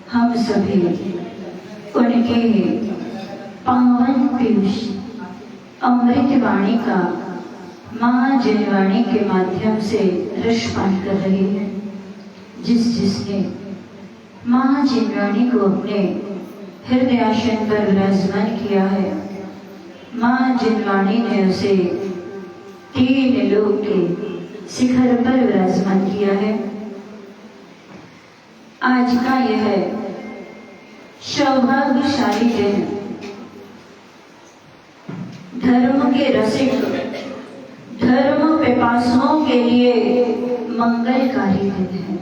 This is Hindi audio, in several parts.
हम सभी उनके पावन पीयूष अमृत वाणी का माँ जनवाणी के माध्यम से रसपान कर रहे हैं। जिसने माँ जनवाणी को अपने हृदयासन पर विराजमान किया है, माँ जनवाणी ने उसे 3 लोक के शिखर पर विराजमान किया है। आज का यह सौभाग्यशाली दिन धर्म के रसिक, धर्म पिपासुओं के लिए मंगलकारी दिन है।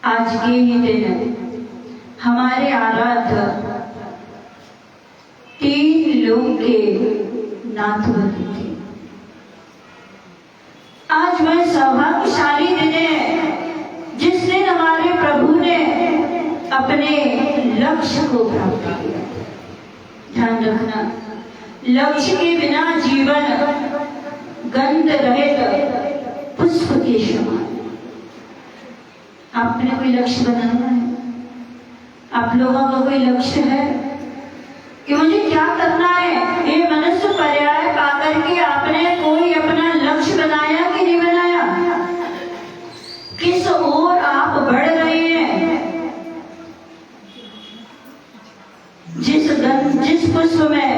आज के ही दिन हमारे आराध्य 3 लोक के नाथवती थे। आज वह सौभाग्यशाली दिन है जिस दिन हमारे प्रभु ने अपने लक्ष्य को प्राप्त किया। ध्यान रखना, लक्ष्य के बिना जीवन गंध रहित पुष्प के समान। आपने कोई लक्ष्य बनाया है? आप लोगों का कोई लक्ष्य है कि मुझे क्या करना है? ये मनुष्य पर्याय पाकर के आपने कोई अपना लक्ष्य बनाया कि नहीं बनाया? किस ओर आप बढ़ रहे हैं? जिस पुष्प में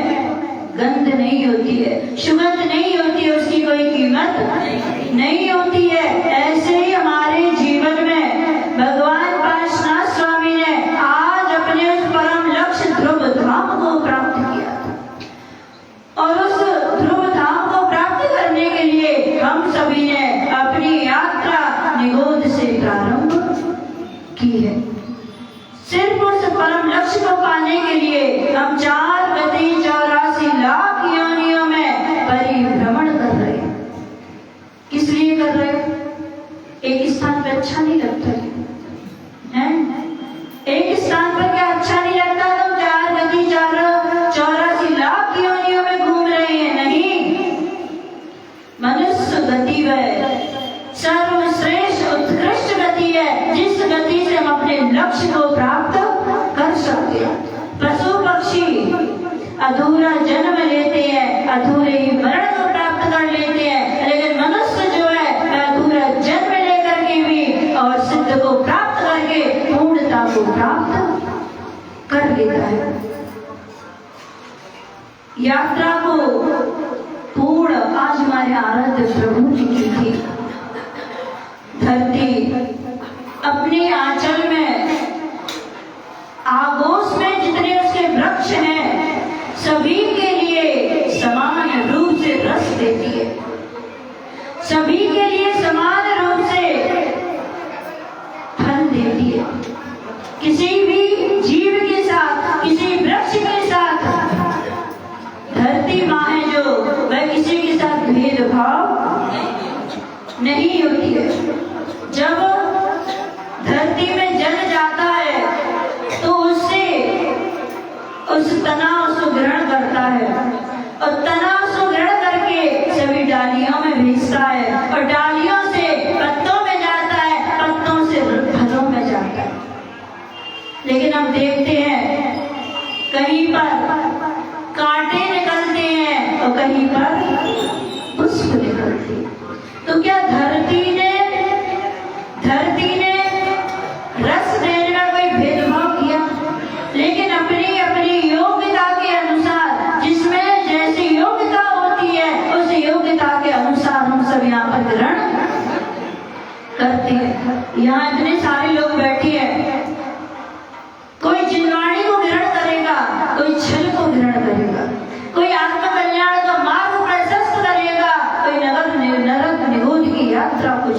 गंध नहीं होती है, सुगंध नहीं होती है, उसकी कोई कीमत नहीं होती है। ऐसे ही हमारे जीवन में भगवान पार्श्वनाथ स्वामी ने आज अपने उस परम लक्ष्य ध्रुव धाम को प्राप्त किया और उस ध्रुव धाम को प्राप्त करने के लिए हम सभी ने अपनी यात्रा निगोद से प्रारंभ की है। सिर्फ उस परम लक्ष्य को पाने के लिए हम 4 गति 84 लाख योनियों में परिभ्रमण कर रहे हैं। किस लिए कर रहे हैं? एक स्थान पर अच्छा नहीं लगता है? एक स्थान पर क्या अच्छा नहीं लगता? तो 4 गति 84 लाख योनियों में घूम रहे हैं? नहीं, मनुष्य गति वह सर्वश्रेष्ठ उत्कृष्ट गति है जिस गति से हम अपने लक्ष्य को प्राप्त कर सकते हैं। पशु पक्षी अधूरा जन्म लेते हैं, अधूरे ही मरण को प्राप्त कर लेते हैं, लेकिन मनुष्य जो है अधूरा जन्म लेकर के भी और सिद्ध को प्राप्त करके पूर्णता को प्राप्त कर लेता है। यात्रा को पूर्ण आज हमारे आराध्य प्रभु ने की थी। धरती अपने आंचल में, आगोश में जितने उसके वृक्ष हैं सभी के लिए समान रूप से रस देती है, सभी के लिए समान रूप से फल देती है। किसी भी जीव के साथ, किसी वृक्ष के साथ धरती माँ है जो, वह किसी के साथ भेदभाव नहीं होती है। जब धरती में जल जाता है तो उससे उस तनाव को ग्रहण करता है और तनाव को ग्रहण करके सभी डालियों में भेजता है और डालियों से पत्तों में जाता है, पत्तों से फलों में जाता है। लेकिन हम देखते हैं कहीं पर कांटे निकलते हैं और कहीं पर पुष्प निकलते हैं। तो क्या धरती ने रस देने में कोई भेदभाव किया? लेकिन अपनी अपनी योग्यता के अनुसार, जिसमें जैसी योग्यता होती है उस योग्यता के अनुसार हम सब यहाँ पर ग्रहण करते हैं। यहाँ इतने सारे लोग बैठे हैं, कोई जिनवाणी को ग्रहण करेगा, कोई छल को ग्रहण करेगा, कोई आत्मकल्याण का मार्ग प्रशस्त करेगा, कोई नरक निगोद की यात्रा को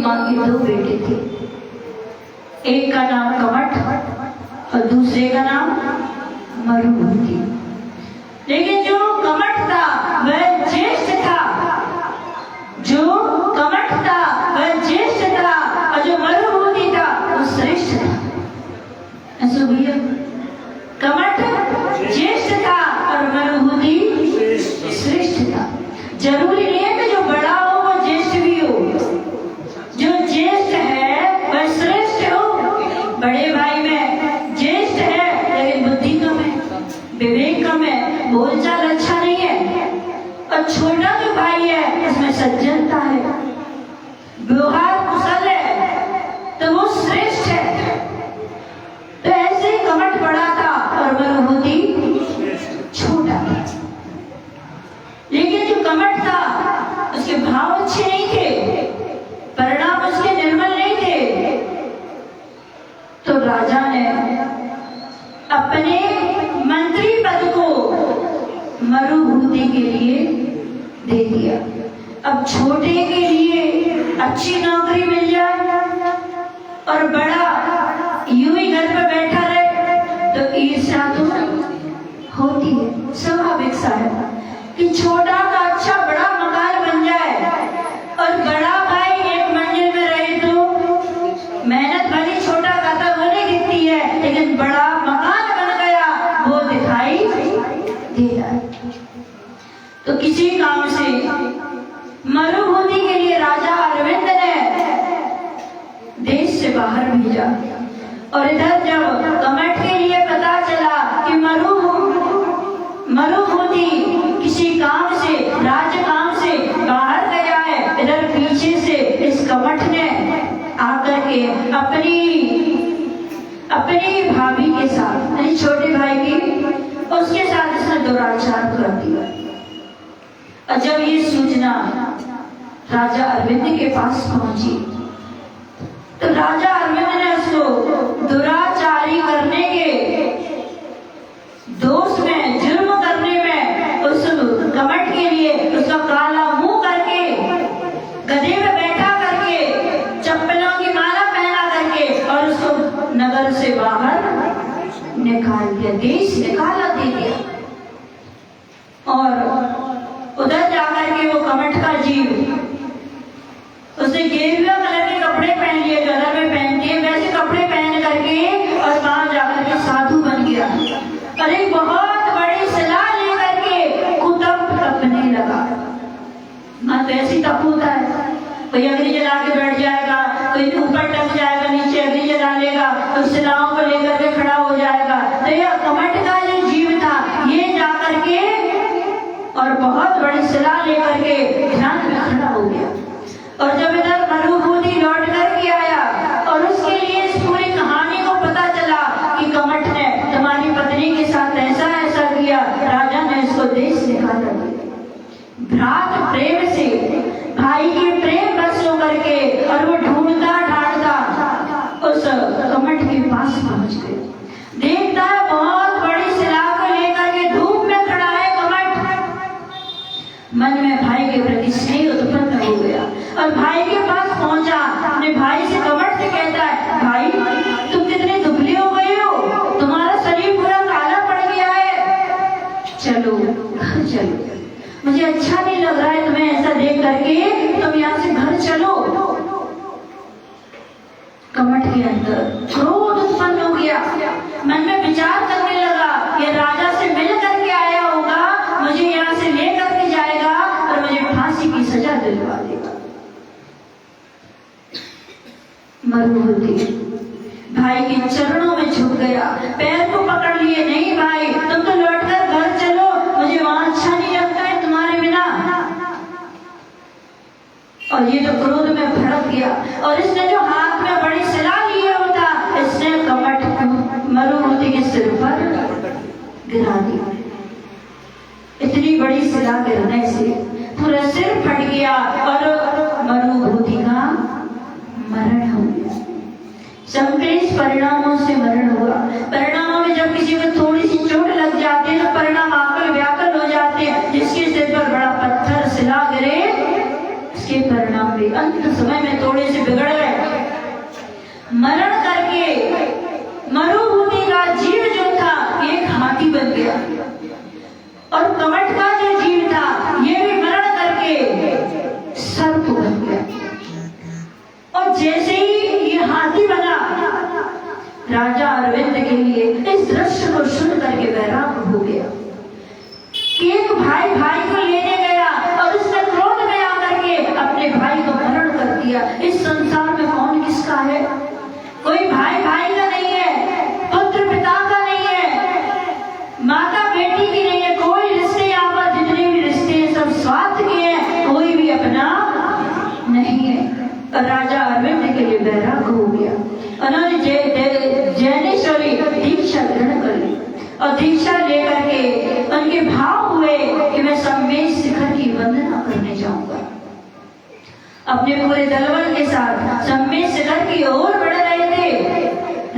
माँ के 2 बेटे थे। एक का नाम कमठ और दूसरे का नाम मरुभूति। लेकिन जो कमठ था वह ज्येष्ठ था, जो कमठ था वह ज्येष्ठ था, और जो मरुभूति था वो श्रेष्ठ था। ऐसा भैया, कमठ ज्येष्ठ था और मरुभूति श्रेष्ठ था। जरूरी नहीं है कि जो बड़ा हो वो ज्येष्ठ भी हो, जो ज्येष्ठ है वह श्रेष्ठ हो। बड़े भाई में ज्येष्ठ है लेकिन बुद्धि कम है, विवेक कम है, बोलचाल अच्छा नहीं है, और छोटा जो भाई है उसमें सज्जनता है, व्यवहार कुशल है, तो वो श्रेष्ठ है। तो ऐसे ही कमठ बड़ा था और मरुभूति छोटा था। लेकिन जो कमठ था उसके भाव अच्छे नहीं थे, परिणाम उसके निर्मल नहीं थे। तो राजा ने अपने मंत्री पद को मरुभूति के लिए दे दिया। अब छोटे के लिए अच्छी नौकरी मिल जाए और बड़ा यूं ही घर पर बैठा रहे तो ईर्ष्या तो होती है, स्वाभाविक सा है कि छोटा का अच्छा बड़ा मकान बन जाए और बड़ा भाई एक मंजिल में रहे तो मेहनत भली छोटा का तो वो नहीं दिखती है, लेकिन बड़ा मकान बन गया वो दिखाई देता है। तो किसी काम से मरुभूति के लिए राजा अरविंद ने देश से बाहर भेजा, और इधर जब कमठ के लिए पता चला कि मरुभूति किसी काम से, राज्य काम से बाहर गया है, इधर पीछे से इस कमठ ने आकर के अपनी भाभी के साथ, यानी छोटे भाई की, उसके साथ इसने दुराचार कर दिया। और जब ये सूचना राजा अरविंद के पास पहुंची तो राजा अरविंद ने उसको दुराचारी करने के दोष में, जुर्म करने में, उस कमठ के लिए उसका काला मुंह करके, गधे में बैठा करके, चप्पलों की माला पहना करके और उसको नगर से बाहर निकाल दिया, देश निकाला दे दिया। और उधर जाकर के वो कमठ का जीव, उसने गेरुआ कलर के कपड़े पहन लिए, जो घर में पहनती है वैसे कपड़े पहन करके, और वहां जाकर के साधु बन गया और एक बहुत बड़ी सलाह लेकर के कुतप तपने लगा। तो ऐसी तप होता है, कोई अग्नि जला के बैठ जाएगा, कोई ऊपर टक जाएगा, नीचे अग्नि जला लेगा, तो सलाहों को लेकर के खड़ा हो जाएगा। तो यह कमठ का जो जीव था ये जाकर के और बहुत बड़ी सलाह लेकर के ध्यान में खड़ा हो गया। और जब इधर मरुभूति लौट करके आया और उसके लिए इस पूरी कहानी को पता चला कि कमठ ने तुम्हारी पत्नी के साथ ऐसा ऐसा किया, राजा ने इसको देश निकाला दिया। भ्रात प्रेम से, भाई के प्रेम बस होकर के, और वो ढूंढता ढांढता उस कमठ के पास पहुंच गए। देखता है बहुत बड़ी सलाह को लेकर के धूप में खड़ा है कमठ। मन में भाई के प्रति स्नेह उत्पन्न हो गया और भाई के पास पहुंचा, अपने भाई से, कमठ से कहता है, भाई तुम कितने दुबले हो गए हो, तुम्हारा शरीर पूरा काला पड़ गया है, चलो घर चलो, मुझे अच्छा नहीं लग रहा है तुम्हें ऐसा देख करके, तुम यहाँ से घर चलो। कमठ के अंदर क्रोध उत्पन्न हो गया, मन में विचार करने लगा, ये राजा से मिल करके आया होगा, मुझे यहाँ से ले करके जाएगा और मुझे फांसी की सजा दिलवा देगा। मरुभूति भाई के चरणों में झुक गया, पैर को पकड़ लिए, नहीं भाई तुम तो लौटकर घर चलो, मुझे वहां अच्छा नहीं लगता है तुम्हारे बिना। और ये तो क्रोध में भड़क गया और इसने जो हाथ में बड़ी सलाह लिए होता, इसने कमठ मरुभूति के सिर पर गिरा दिया। इतनी बड़ी सलाह गिरने से पूरा सिर फट गया और मरुभूति का मरण हो गया। संक्लेश परिणामों से मरण हुआ। परिणामों में जब किसी को थोड़ी सी चोट लग जाती है तो परिणाम आकल व्याकुल हो जाते हैं, जिसके सिर पर बड़ा पत्थर सिला गिरे, इसके परिणाम भी अंत समय में थोड़े से बिगड़ भाई भाई को लेने गया और उसने क्रोध में आकर के अपने भाई को हरण कर दिया। इस संसार में कौन किसका है? कोई भाई भाई का नहीं है, पुत्र पिता का नहीं है, माता बेटी की नहीं है। कोई रिश्ते यहाँ पर जितने भी रिश्ते हैं सब स्वार्थ के हैं, कोई भी अपना नहीं है। और राजा अरविंद के लिए बैराग हो गया। उन्होंने जैनेश्वरी दीक्षा ग्रहण कर ली और दीक्षा लेकर के उनके भाव हुए कि मैं सम्मेश शिखर की वंदना करने जाऊंगा। अपने पूरे दलबल के साथ सम्मेश शिखर की ओर बढ़ रहे थे।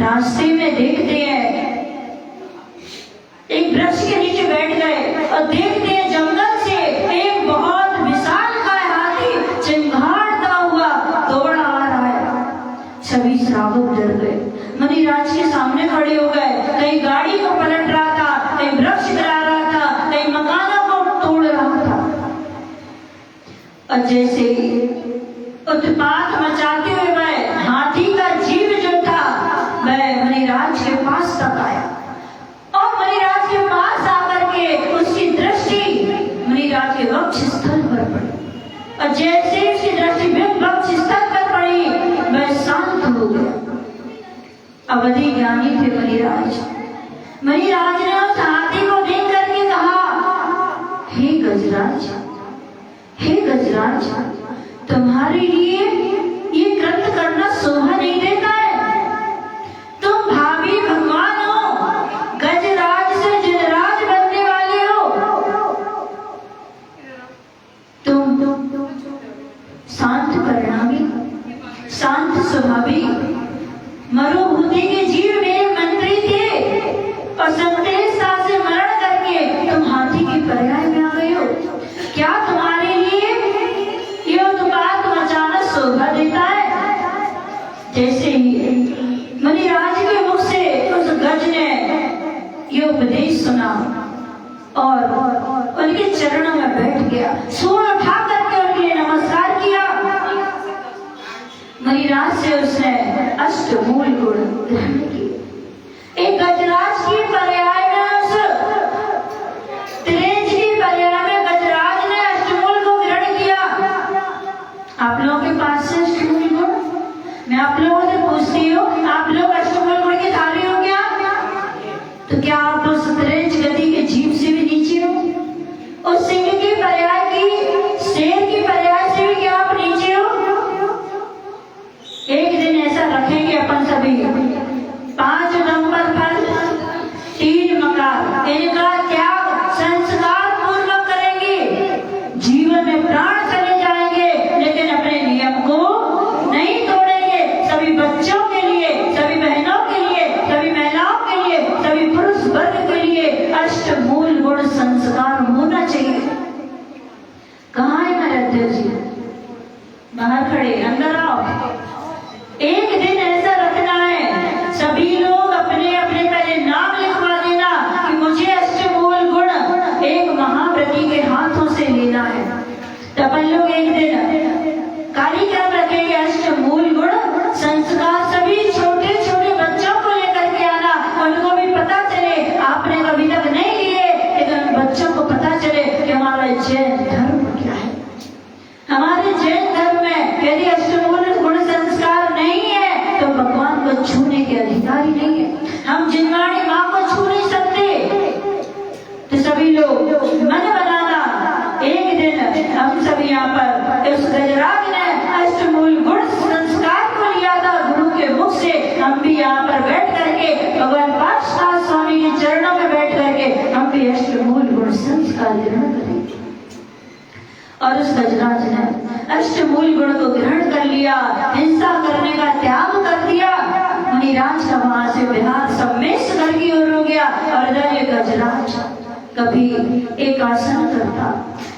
रास्ते में देखते हैं एक वृक्ष के नीचे बैठ गए और देखते हैं जंगल से एक बहुत विशालकाय हाथी चिंगारता हुआ दौड़ा आ रहा है। सभी श्रावक डर गए, मुनिराज के सामने खड़े हो गए। कहीं गाड़ी को पलट रहा था, कहीं वृक्ष गिरा रहा था, कहीं मकानों को तोड़ रहा था। और जैसे उत्पात मचाते हुए वह हाथी का जीव जो था वह मुनिराज के पास तक आया और मुनिराज के पास आकर के उसकी दृष्टि मुनिराज के वक्ष स्थल पर पड़ी और जैसे उसकी दृष्टि वक्ष स्थल पर पड़ी वह शांत हो गया। अवधि ज्ञानी थे मुनिराज। मुनिराज ने उस हाथी को देख करके कहा, हे गजराज, हे गजराज, तुम्हारे लिए ये कृत्य करना शोभा नहीं देता है। तुम भावी भगवान हो, गजराज से जिनराज बनने वाले हो। तुम शांत परिणामी, शांत स्वभावी, मरुभूमि के जीव मेरे मंत्री थे और संदेशता से मरण करके तुम हाथी के पर्याय में आ गए हो। क्या तुम्हारे लिए ये उत्पात मचाना शोभा देता है? जैसे ही मुनिराज के मुख से उस गज ने ये उपदेश सुना और उनके चरणों में बैठ गया, सूंड उठा करके उनके लिए नमस्कार किया। मुनिराज से उसने अष्टमूल गुण ग्रहण किए। एक गजराज की पर्याय में उस त्रिंज की पर्याय में गजराज ने अष्टमूल को ग्रहण किया। आप लोगों के पास से अष्टमूल गुण, मैं आप लोगों से पूछती हूँ, आप लोग अष्टमूल गुण के धारी हो क्या? तो क्या आप उस त्रिंज गति के जीव से भी नीचे हो? उस सिंह की पर्याय की, शेर की पर्याय से भी क्या आप नीचे हो? एक दिन ऐसा रखेंगे अपन सभी, 5 नंबर पर 3 मकार, इनका त्याग संस्कार पूर्वक करेंगे। जीवन में प्राण चले जाएंगे लेकिन अपने नियम को नहीं तोड़ेंगे। सभी बच्चों के लिए, सभी बहनों के लिए, सभी महिलाओं के लिए, सभी पुरुष वर्ग के लिए अष्टमूल गुण संस्कार होना चाहिए। कहाँ है मेरे अध्यक्ष जी? बाहर खड़े, अंदर आओ। एक दिन ऐसा रखना है, सभी लोग अपने अपने पहले नाम लिखवा देना कि मुझे अष्टमूल गुण एक महाव्रती के हाथों से लेना है। तो अपन लोग एक दिन कार्यक्रम रखेंगे, अष्टमूल गुण संस्कार। सभी छोटे छोटे बच्चों को लेकर के आना, उनको भी पता चले, आपने कभी तक नहीं लिए लेकिन बच्चों को पता चले कि हमारा जैन धर्म क्या है। हमारे जैन धर्म में यदि अष्टमूल गुण संस्कार नहीं है तो भगवान को छूने के अधिकारी नहीं है। हम जिनवाणी माँ को छू नहीं सकते। तो सभी लोग मन बनाना, एक दिन हम सभी यहाँ पर उस गजराज ने अष्टमूल गुण संस्कार को लिया था गुरु के मुख से। हम भी यहाँ पर बैठ करके भगवान पाठशाला स्वामी के चरणों में बैठ करके हम भी अष्टमूल गुण संस्कार ग्रहण करेंगे। और उस गजराज ने अष्टमूल गुण को ग्रहण कर लिया, हिंसा करने का त्याग कर दिया। मुनिराज का वहां से विहार सम्मेश घर की ओर हो गया और ये गजराज कभी एक आसन करता,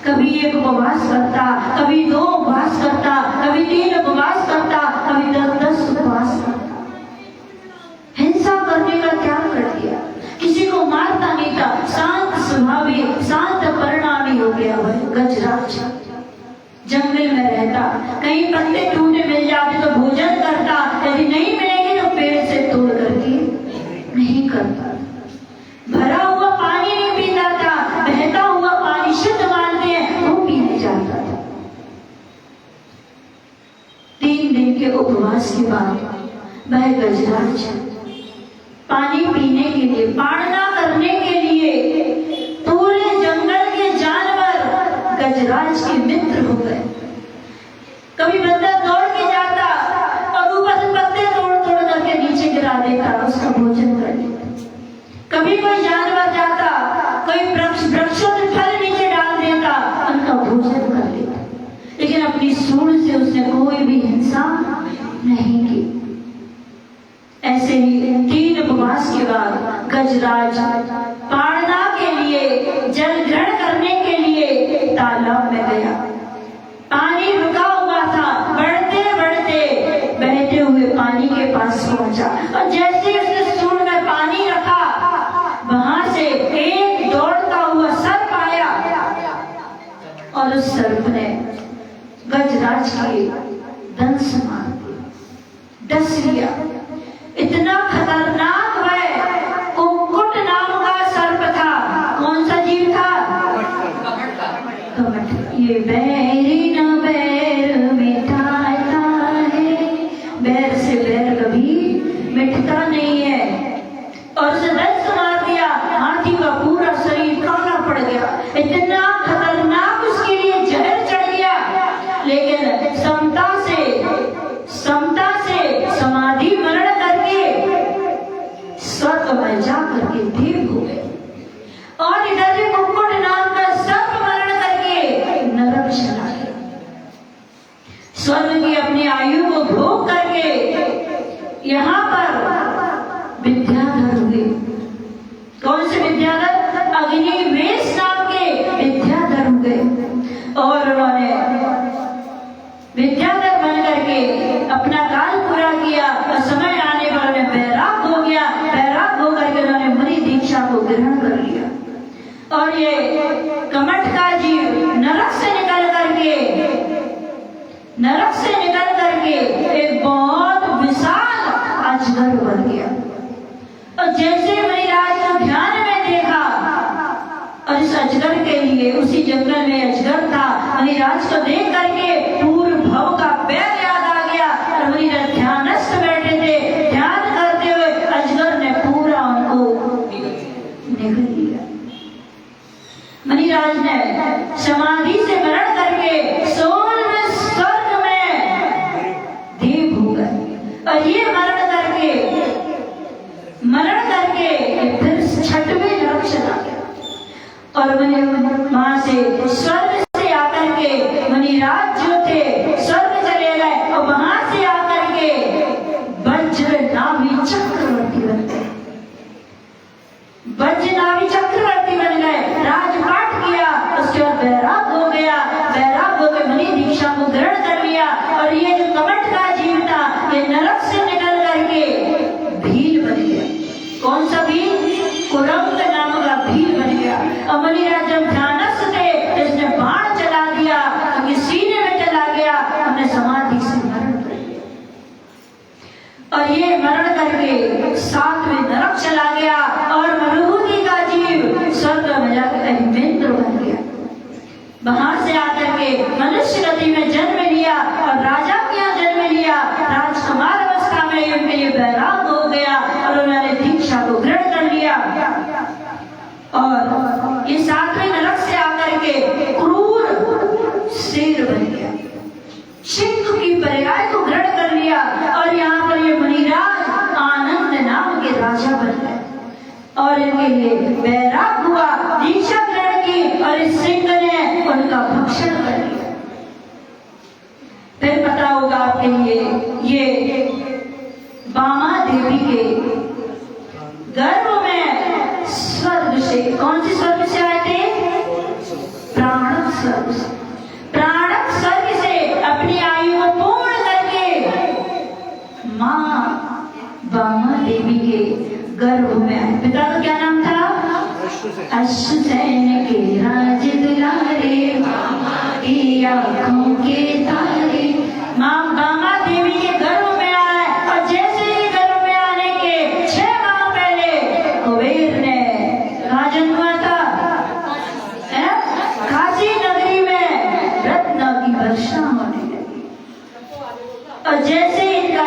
कभी एक उपवास करता, कभी 2 उपवास करता, कभी 3 उपवास करता, कभी 10 उपवास करता। हिंसा करने का त्याग कर दिया, किसी को मारता नहीं था, शांत स्वभावी, शांत परिणामी हो गया वह गजराज। जंगल में रहता, कहीं पत्ते टूटे मिल जाते तो भोजन करता, यदि नहीं मिलेंगे तो पेड़ से तोड़ करके नहीं करता। भरा हुआ पानी नहीं पीता था, बहता हुआ पानी, शुद्ध उपवास के बाद वह गजराज पानी पीने के लिए, पाड़ना करने के लिए पूरे जंगल के जानवर गजराज के मित्र हो गए। कभी बंदर दौड़ के जाता और ऊपर से पत्ते तोड़ तोड़ करके नीचे गिरा देता, उसका भोजन कर लेता। कभी कोई जानवर जाता, कोई वृक्षों से फल नीचे डाल देता, उनका भोजन कर लेता, लेकिन अपनी सूंड से उसने कोई भी हिंसा नहीं की। ऐसे ही 3 उपवास के बाद गजराज पाड़ना के लिए, जल ग्रहण करने के लिए तालाब में गया। पानी रुका हुआ था, बढ़ते बढ़ते बहते हुए पानी के पास पहुंचा और जैसे उसने सूंड में पानी रखा, वहां से एक दौड़ता हुआ सर्प आया और उस सर्प ने गजराज के दंश मार दिया, डस लिया। इतना खतरनाक है। कुक्कुट नाम का सर्प था। कौन सा जीव था? कमट। ये बैरी न बैर मिटाता है, बैर से बैर कभी मिटता नहीं है। और उसे दंश मार दिया, हाथी का पूरा शरीर काला पड़ गया। इतना खतरनाक उसके लिए जहर चढ़ गया, लेकिन समता से समाधि मरण करके स्वर्ग में जा करके देव हो गए। और इधर भी कुक्कुट नाम का सर्प मरण करके नरक चला गया। स्वर्ग की अपनी आयु को भोग करके यहाँ पर विद्याधर हुए। कौन से विद्याधर? अग्निवेश नाम के विद्याधर हुए और उन्होंने विद्याधर बन करके अपना काल पूरा किया और समय आने पर उन्हें बैराग हो गया। बैराग होकर के उन्होंने मुनि दीक्षा को ग्रहण कर लिया। और ये कमठ का जीव नरक से निकल करके एक बहुत विशाल अजगर बन गया। और जैसे मुनिराज को ध्यान में देखा और इस अजगर के लिए, उसी जंगल में अजगर था, मुनिराज को देख करके पूर्व भव का बैर याद आ गया। और मुनिराज ध्यानस्थ बैठे थे, ध्यान करते हुए अजगर ने पूरा उनको निगल लिया। मुनिराज ने समाधि से मरण करके सोलहवें स्वर्ग में देव हो गए। और ये मरण करके फिर 6वें नरक चला गया। और वहां से स्वर्ग से आकर के मुनिराज जो थे स्वर्ग चले गए और वहां से आकर के वज्र नाभी चक्रवर्ती बन गए। राजपाट किया, उसके बाद बैराग हो गया। बैराग होकर मुनि दीक्षा को ग्रहण कर लिया। और ये जो कमठ का जीव था, ये नरक से निकल करके भील बन गया। कौन सा भील? कुरंग नाम का भील बन गया। और मुनिराज जब ध्यानस्थ थे, इसने बाण चला दिया, क्योंकि सीने में चला गया, हमने समाधि से मरण कर दिया। और ये मरण करके 7वें नरक चला गया। और मरुभूमि का जीव स्वर्ग में जाकर इंद्र बन गया। वहां से आकर के मनुष्य गति में जन्म लिया और राजा के यहाँ जन्म लिया। राजकुमार अवस्था में उनके लिए बैराग हो गया और उन्होंने दीक्षा को ग्रहण कर लिया। और ये 7वें नरक से आकर के क्रूर शेर बन गया, सिंह की पर्याय को ग्रहण कर लिया। और यहाँ पर ये मुनिराज आनंद नाम के राजा बन गए और इनके लिए बैराग हुआ, दीक्षा ग्रहण की और इस सिंह ने उनका भक्षण कर लिया। फिर पता होगा आपके लिए, ये बामा देवी के गर्भ में स्वर्ग से, कौन सी स्वर्ग से आए थे? प्राणक स्वर्ग से। प्राणक स्वर्ग से अपनी आयु को पूर्ण करके माँ बामा देवी के गर्भ में आए। पिता का क्या नाम था? अश्वसेन के राज दुलारे, की आंखों के तारे। माँ बामा देवी के गर्भ में आए और जैसे ही गर्भ में आने के 6 माह पहले कुबेर ने कहाँ जन्म हुआ था? काशी नगरी में रत्न की वर्षा होने लगी। और जैसे इनका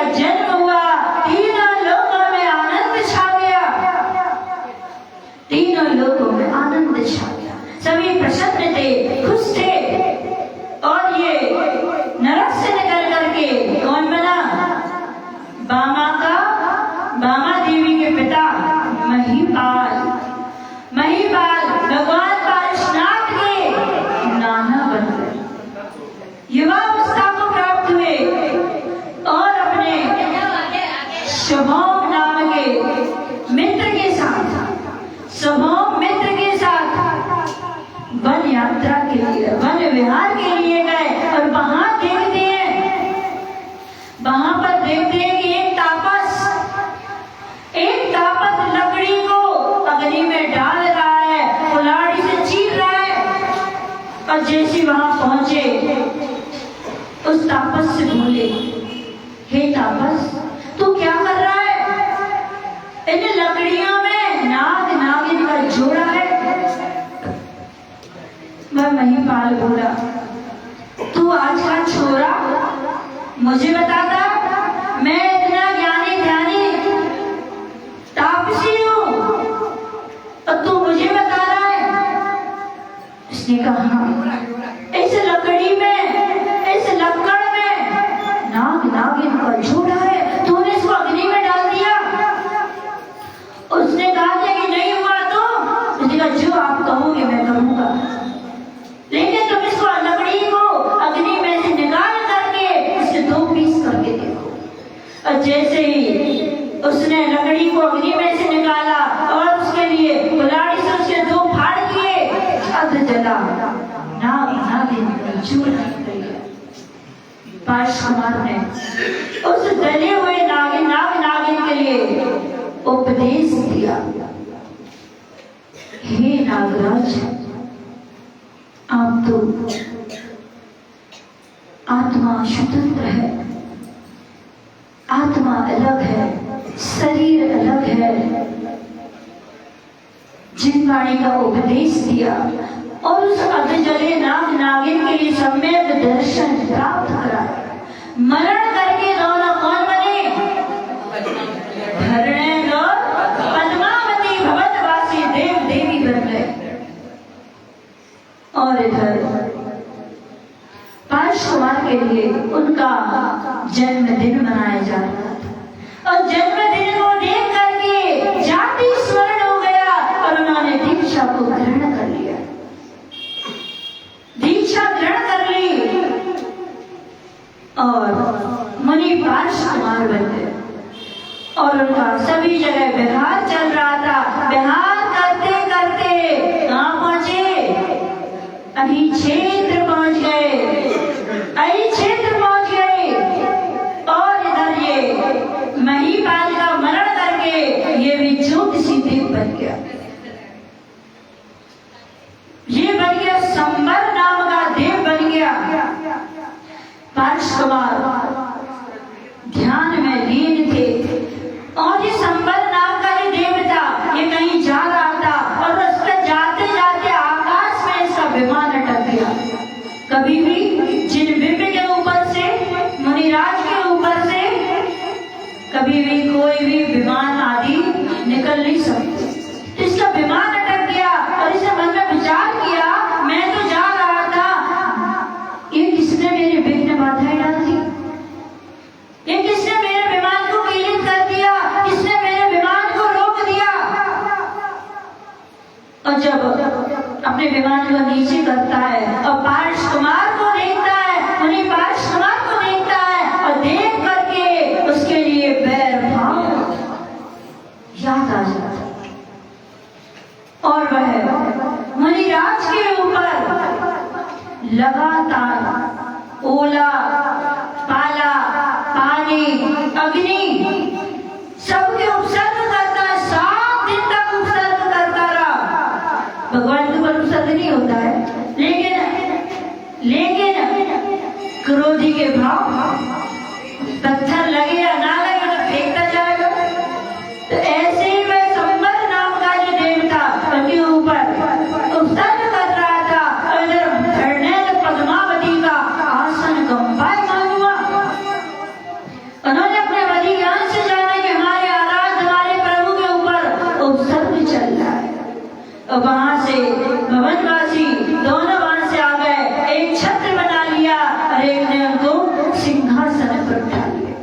यात्रा के लिए, वन विहार के लिए गए और वहां देखते हैं, वहां पर देखते हैं कि एक तापस लकड़ी को अग्नि में डाल रहा है, कुल्हाड़ी से चीर रहा है। और जैसे वहां पहुंचे उस तापस से बोले, हे तापस, तू क्या कर रहा है? इन लकड़ियों में नाग नागिन का जोड़ा है। वह महिपाल बोला, तू आज का छोरा मुझे बताता, मैं इतना ज्ञानी ध्यानी तापसी हूं और तू मुझे बता रहा है? उसने कहा, इस लकड़ी में, इस लक्कड़ में नाग नागिन का जोड़ा है, तूने इसको अग्नि में डाल दिया। उसने कहा कि नहीं हुआ तो? उसने कहा, जो आप कहोगे मैं करूंगा, लेकिन तुम इसको लकड़ी को अग्नि में से निकाल करके इसे 2 पीस करके देखो। और जैसे ही उसने लकड़ी को अग्नि में से निकाला और उसके लिए कुल्हाड़ी से उसके 2 फाड़ किए, अध जला, नाग नागिन का जोड़ा निकल गया। पार्श कुमार ने उस जले हुए नाग नागिन के लिए उपदेश दिया, हे नागराज, आप तो आत्मा स्वतंत्र है, आत्मा अलग है, शरीर अलग है। जिनवाणी का उपदेश दिया और उस अधजले नाग नागिन के लिए सम्यक दर्शन प्राप्त करा। मरण करके दोनों कौन बने? धरणेन्द्र और पद्मावती भवनवासी देव देवी बन गए। और इधर पार्श कुमार के लिए उनका जन्मदिन मनाया जा रहा था और जन्मदिन को देख करके जाति स्वर्ण हो गया और उन्होंने दीक्षा को ग्रहण कर लिया, दीक्षा ग्रहण कर ली और मुनि पार्श कुमार बन गए। और उनका सभी जगह विहार चल रहा था। विहार करते करते कहाँ पहुंचे? अही क्षेत्र पहुंच गए, अही क्षेत्र पहुंच गए। और इधर ये महिपाल का मरण करके ये भी ज्योतिषी देव बन गया, ये बन गया संबर नाम का देव बन गया। पार्श कुमार ध्यान में लीन थे और ये संबर नाम का ये देव था, ये कहीं जा रहा था और रास्ते जाते जाते आकाश में इसका विमान अटक गया। कभी भी जिन बिंब के ऊपर से, मुनिराज के ऊपर से कभी भी कोई भी विमान आदि निकल नहीं सकते। तो इसका विमान अटक गया और इसने मन में विचार किया, मैं तो जा रहा था, ये किसने मेरे विघ्न बाधाएं डाल दी? ये किसने मेरे विमान को कीलित कर दिया? किसने मेरे विमान को रोक दिया? और जब अपने विमान को नीचे करता है और पार्श कुमार को देखता है, उन्हीं पार्श कुमार को देखता है और देख करके उसके लिए बैर भाव याद आ जाता है और वह मुनिराज के ऊपर लगातार ओला, पाला, पानी, अग्नि सबके उपसर्ग करता है। 7 दिन तक उपसर्ग करता रहा। भगवान के ऊपर उपसर्ग नहीं होता है, लेकिन क्रोधी के भाव, पत्थर लगे या ना लगे तो फेंकता जाएगा। तो ऐसे ही वह संबर नाम का जो देव था उनके ऊपर उपसर्ग कर रहा था और इधर धरणेन्द्र पद्मावती का आसन कंपायमान हुआ। उन्होंने अपने बड़ी ज्ञान से जाना कि हमारे आराध्य, हमारे प्रभु के ऊपर उपसर्ग चल रहा है। और वहां से भवनवासी दोनों वहां से आ गए, एक छत्र बना लिया और एक ने उनको सिंहासन पर बिठा लिया।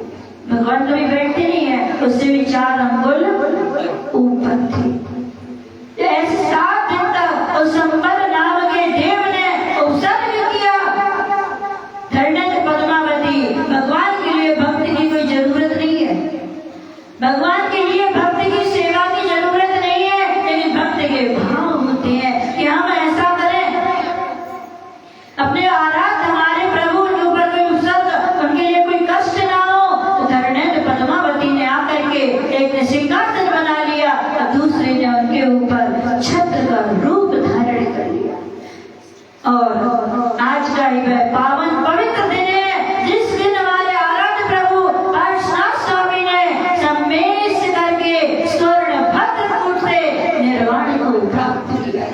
ही वह पावन पवित्र दिन है जिस दिन हमारे आराध्य प्रभु पार्श्वनाथ स्वामी ने सम्मेश करके स्वर्ण भद्र कूट से निर्वाण को प्राप्त किया।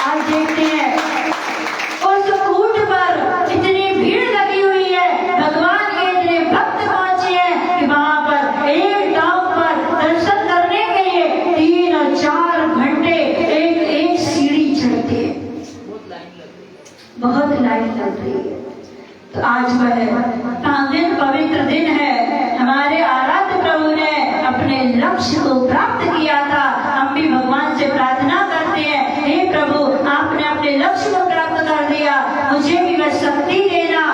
आज देखते हैं उस कूट पर इतनी भीड़ लगी हुई है, भगवान के इतने भक्त पहुंचे हैं कि वहां पर एक गांव पर दर्शन करने के लिए 3 और 4 घंटे एक सीढ़ी चढ़ते हैं, बहुत लाइन लग रही है। तो आज वह 5 दिन पवित्र दिन है, हमारे आराध्य प्रभु ने अपने लक्ष्य को प्राप्त किया था। हम भी भगवान से प्रार्थना करते हैं, हे प्रभु आपने अपने लक्ष्य को प्राप्त कर दिया, मुझे भी वह शक्ति देना,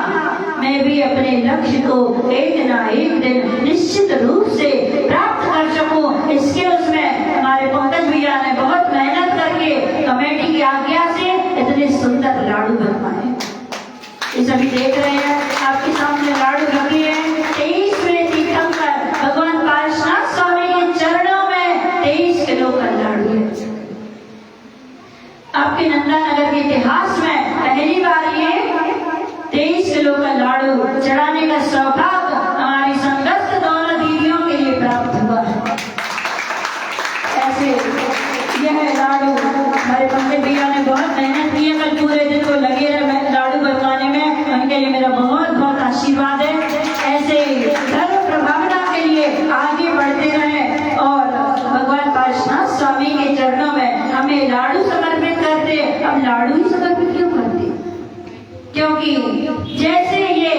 मैं भी अपने लक्ष्य को एक ना एक दिन निश्चित रूप से प्राप्त कर सकूं। इसके उसमें हमारे पंकज भैया ने बहुत मेहनत करके कमेटी की आज्ञा से इतने सुंदर लाडू बनवाए। ये सभी देख रहे हैं, आपके सामने लाडू रखे हैं। 23वें तीर्थंकर भगवान पार्श्वनाथ स्वामी के चरणों में 23 किलो का लाडू है। आपके नंदानगर के इतिहास में पहली बार ये 23 किलो का लाडू चढ़ाने का सौभाग्य हमारी संगत दोनों दीदियों के लिए प्राप्त हुआ है। ऐसे यह लाडू हमारे पंडित भैया ने बहुत मेहनत की है, कल पूरे दिन को लगे रहे लाडू बनवाने में, उनके लिए मेरा बहुत बहुत आशीर्वाद है। ऐसे धर्म प्रभावना के लिए आगे बढ़ते रहे और भगवान पार्श्वनाथ स्वामी के चरणों में हमें लाडू समर्पित करते। अब लाडू ही समर्पित क्यों करते? क्योंकि जैसे ये